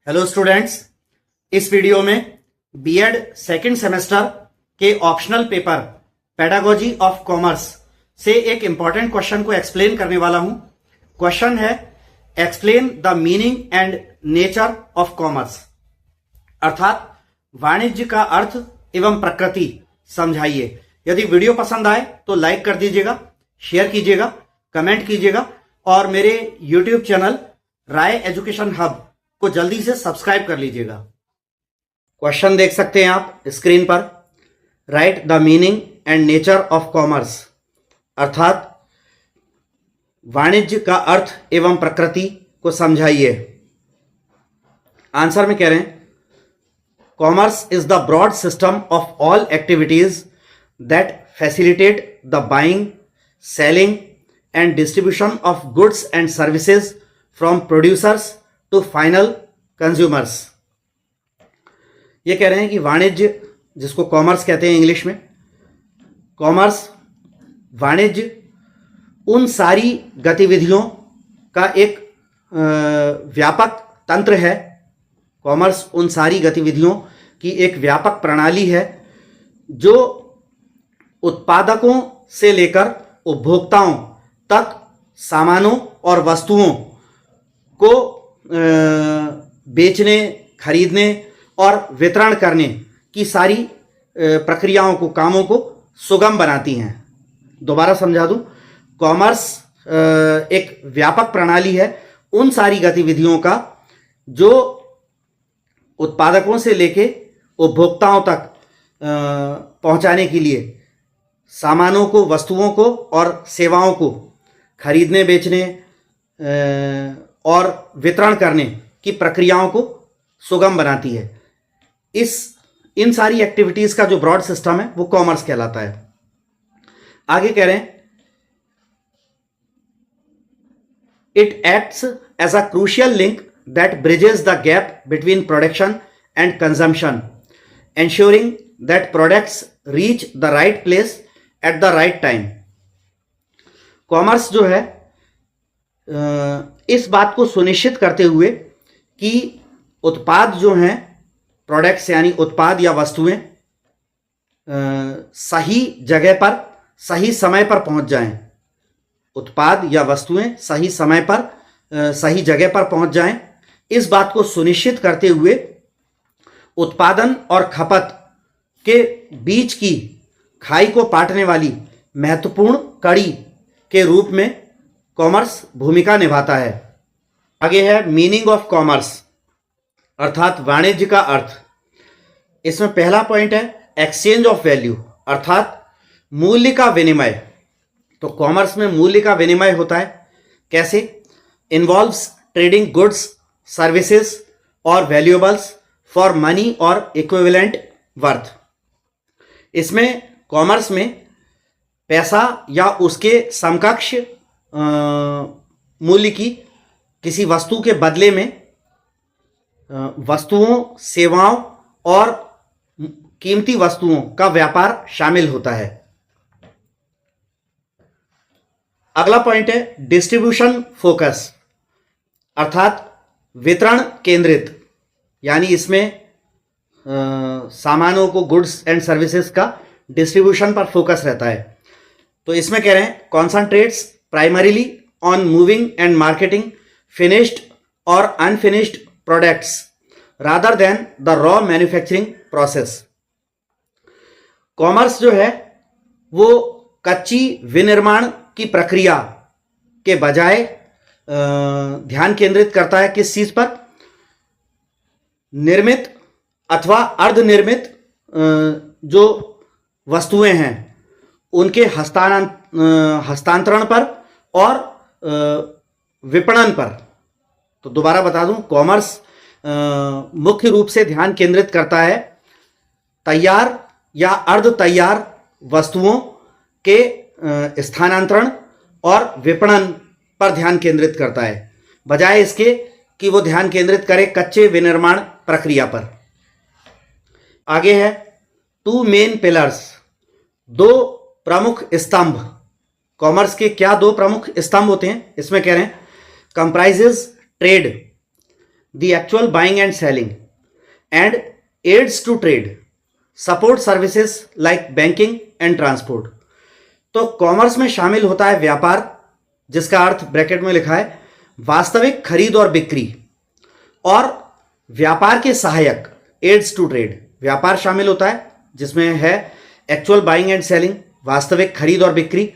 Hello students, इस video में BEd second semester के optional paper pedagogy of commerce से एक इंपॉर्टेंट क्वेश्चन को एक्सप्लेन करने वाला हूं। क्वेश्चन है explain the meaning and nature of commerce, अर्थात वाणिज्य का अर्थ एवं प्रकृति समझाइए। यदि वीडियो पसंद आए तो लाइक कर दीजिएगा, शेयर कीजिएगा, कमेंट कीजिएगा और मेरे यूट्यूब चैनल राय एजुकेशन हब को जल्दी से सब्सक्राइब कर लीजिएगा। क्वेश्चन देख सकते हैं आप स्क्रीन पर। Right the meaning and nature of commerce, अर्थात वाणिज्य का अर्थ एवं प्रकृति को समझाइए। आंसर में कह रहे हैं commerce is the broad system of all activities that facilitate the buying, selling and distribution of goods and services from producers to final consumers. ये कह रहे हैं कि वाणिज्य, जिसको कॉमर्स कहते हैं इंग्लिश में, कॉमर्स वाणिज्य उन सारी गतिविधियों का एक व्यापक तंत्र है। कॉमर्स उन सारी गतिविधियों की एक व्यापक प्रणाली है जो उत्पादकों से लेकर उपभोक्ताओं तक सामानों और वस्तुओं को बेचने, खरीदने और वितरण करने की सारी प्रक्रियाओं को, कामों को सुगम बनाती हैं। दोबारा समझा दूं, कॉमर्स एक व्यापक प्रणाली है उन सारी गतिविधियों का जो उत्पादकों से लेके उपभोक्ताओं तक पहुंचाने के लिए सामानों को, वस्तुओं को और सेवाओं को खरीदने, बेचने और वितरण करने की प्रक्रियाओं को सुगम बनाती है। इन सारी एक्टिविटीज का जो ब्रॉड सिस्टम है वो कॉमर्स कहलाता है। आगे कह रहे हैं it acts as a crucial link that bridges the gap between production and consumption, ensuring that products reach the right place at the right time। Commerce जो है इस बात को सुनिश्चित करते हुए कि उत्पाद जो हैं, प्रोडक्ट्स यानी उत्पाद या वस्तुएं सही जगह पर, सही समय पर पहुंच जाएं। उत्पाद या वस्तुएं सही समय पर, सही जगह पर पहुंच जाएं। इस बात को सुनिश्चित करते हुए उत्पादन और खपत के बीच की खाई को पाटने वाली महत्वपूर्ण कड़ी के रूप में कॉमर्स भूमिका निभाता है। आगे है मीनिंग ऑफ कॉमर्स, अर्थात वाणिज्य का अर्थ। इसमें पहला पॉइंट है एक्सचेंज ऑफ वैल्यू, अर्थात मूल्य का विनिमय। तो कॉमर्स में मूल्य का विनिमय होता है। कैसे? इन्वॉल्व्स ट्रेडिंग गुड्स, सर्विसेज और वैल्यूएबल्स फॉर मनी और इक्विवेलेंट वर्थ। इसमें कॉमर्स में पैसा या उसके समकक्ष मूल्य की किसी वस्तु के बदले में वस्तुओं, सेवाओं और कीमती वस्तुओं का व्यापार शामिल होता है। अगला पॉइंट है डिस्ट्रीब्यूशन फोकस, अर्थात वितरण केंद्रित, यानी इसमें सामानों को, गुड्स एंड सर्विसेज का डिस्ट्रीब्यूशन पर फोकस रहता है। तो इसमें कह रहे हैं concentrates primarily on moving and marketing finished और unfinished products rather than the raw manufacturing process. Commerce जो है वो कच्ची विनिर्माण की प्रक्रिया के बजाय ध्यान केंद्रित करता है किस चीज पर? निर्मित अथवा अर्धनिर्मित जो वस्तुएं हैं उनके हस्तांतरण पर और विपणन पर। तो दोबारा बता दूं, कॉमर्स मुख्य रूप से ध्यान केंद्रित करता है तैयार या अर्ध तैयार वस्तुओं के स्थानांतरण और विपणन पर ध्यान केंद्रित करता है, बजाय इसके कि वो ध्यान केंद्रित करे कच्चे विनिर्माण प्रक्रिया पर। आगे है टू मेन पिलर्स, दो प्रमुख स्तंभ। कॉमर्स के क्या दो प्रमुख स्तंभ होते हैं? इसमें कह रहे हैं comprises trade, the actual buying and selling and aids to trade, support services like banking and transport. तो कॉमर्स में शामिल होता है व्यापार, जिसका अर्थ ब्रैकेट में लिखा है वास्तविक खरीद और बिक्री, और व्यापार के सहायक एड्स टू ट्रेड, व्यापार शामिल होता है जिसमें है एक्चुअल बाइंग एंड सेलिंग, वास्तविक खरीद और बिक्री,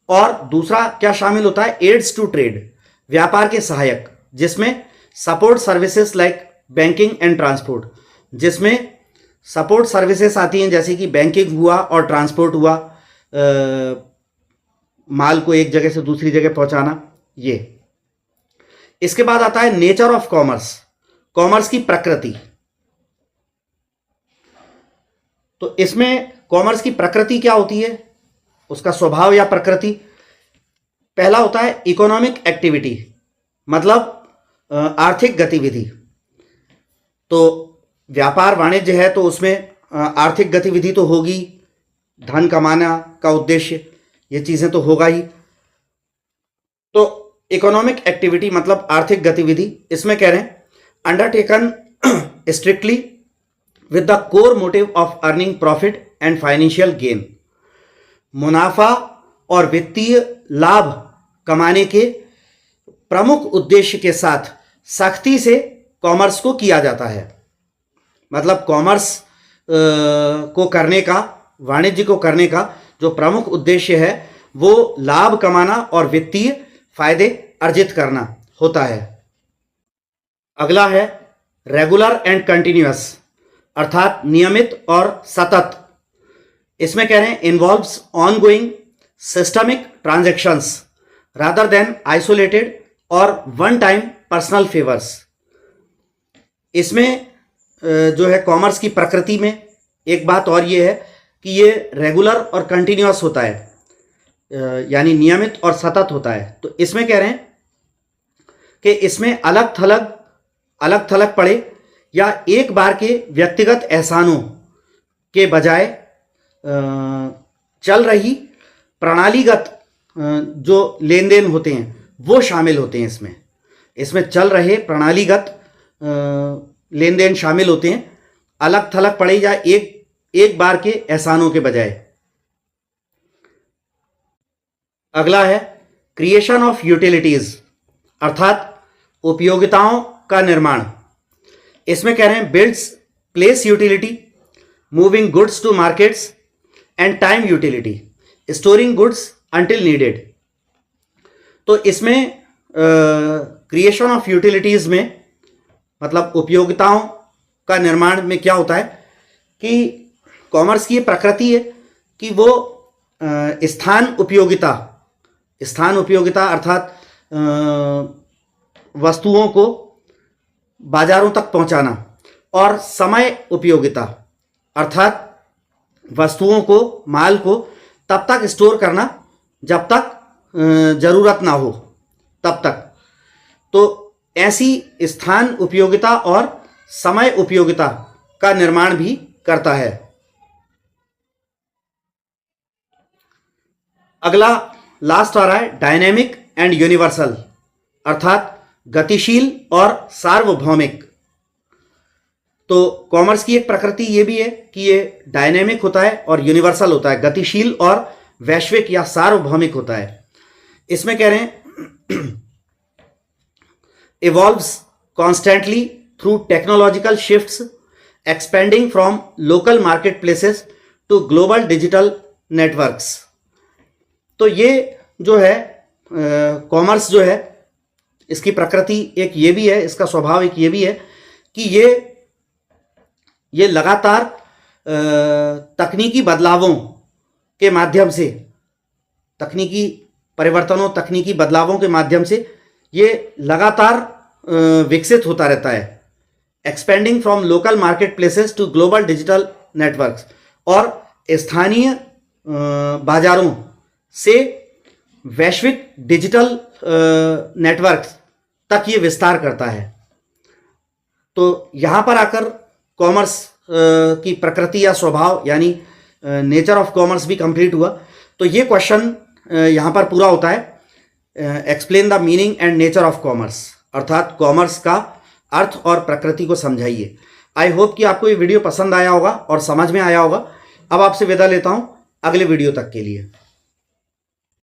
और दूसरा क्या शामिल होता है, एड्स टू ट्रेड, व्यापार के सहायक, जिसमें support services like banking and transport, जिसमें सपोर्ट सर्विसेज आती हैं जैसे कि बैंकिंग हुआ और ट्रांसपोर्ट हुआ, माल को एक जगह से दूसरी जगह पहुंचाना। ये इसके बाद आता है नेचर ऑफ कॉमर्स, कॉमर्स की प्रकृति। तो इसमें कॉमर्स की प्रकृति क्या होती है, उसका स्वभाव या प्रकृति। पहला होता है इकोनॉमिक एक्टिविटी, मतलब आर्थिक गतिविधि। तो व्यापार वाणिज्य है तो उसमें आर्थिक गतिविधि तो होगी, धन कमाना का उद्देश्य, ये चीज़ें तो होगा ही। तो इकोनॉमिक एक्टिविटी मतलब आर्थिक गतिविधि, इसमें कह रहे हैं undertaken strictly with the core motive of earning profit and financial gain, मुनाफा और वित्तीय लाभ कमाने के प्रमुख उद्देश्य के साथ सख्ती से कॉमर्स को किया जाता है। मतलब कॉमर्स को करने का, वाणिज्य को करने का जो प्रमुख उद्देश्य है वो लाभ कमाना और वित्तीय फायदे अर्जित करना होता है। अगला है रेगुलर एंड कंटिन्यूअस, अर्थात नियमित और सतत। इसमें कह रहे हैं involves ongoing systemic transactions rather than isolated और वन टाइम पर्सनल फेवर्स। इसमें जो है कॉमर्स की प्रकृति में एक बात और ये है कि ये रेगुलर और कंटिन्यूअस होता है, यानी नियमित और सतत होता है। तो इसमें कह रहे हैं कि इसमें अलग थलग पड़े या एक बार के व्यक्तिगत एहसानों के बजाय चल रही प्रणालीगत जो लेन देन होते हैं वो शामिल होते हैं। इसमें चल रहे प्रणालीगत लेन देन शामिल होते हैं, अलग थलग पड़े या एक बार के एहसानों के बजाय। अगला है क्रिएशन ऑफ यूटिलिटीज, अर्थात उपयोगिताओं का निर्माण। इसमें कह रहे हैं builds place utility, moving goods to markets and time utility, storing goods until needed. तो इसमें क्रिएशन ऑफ यूटिलिटीज में मतलब उपयोगिताओं का निर्माण में क्या होता है कि कॉमर्स की ये प्रकृति है कि वो स्थान उपयोगिता अर्थात वस्तुओं को बाजारों तक पहुंचाना, और समय उपयोगिता अर्थात वस्तुओं को, माल को तब तक स्टोर करना जब तक जरूरत ना हो तब तक। तो ऐसी स्थान उपयोगिता और समय उपयोगिता का निर्माण भी करता है। अगला लास्ट आ रहा है डायनेमिक एंड यूनिवर्सल, अर्थात गतिशील और सार्वभौमिक। तो कॉमर्स की एक प्रकृति ये भी है कि ये डायनेमिक होता है और यूनिवर्सल होता है, गतिशील और वैश्विक या सार्वभौमिक होता है। इसमें कह रहे हैं evolves constantly through technological shifts, expanding from local marketplaces to global digital networks। तो ये जो है कॉमर्स जो है इसकी प्रकृति एक ये भी है, इसका स्वभाव एक ये भी है कि ये लगातार तकनीकी बदलावों के माध्यम से, तकनीकी परिवर्तनों, तकनीकी बदलावों के माध्यम से ये लगातार विकसित होता रहता है। Expanding from local market places to global digital networks, और स्थानीय बाजारों से वैश्विक डिजिटल नेटवर्क्स तक ये विस्तार करता है। तो यहाँ पर आकर कॉमर्स की प्रकृति या स्वभाव यानी नेचर ऑफ कॉमर्स भी कंप्लीट हुआ। तो ये क्वेश्चन यहाँ पर पूरा होता है, explain the meaning and nature of commerce, अर्थात कॉमर्स का अर्थ और प्रकृति को समझाइए। आई होप कि आपको ये वीडियो पसंद आया होगा और समझ में आया होगा। अब आपसे विदा लेता हूँ अगले वीडियो तक के लिए।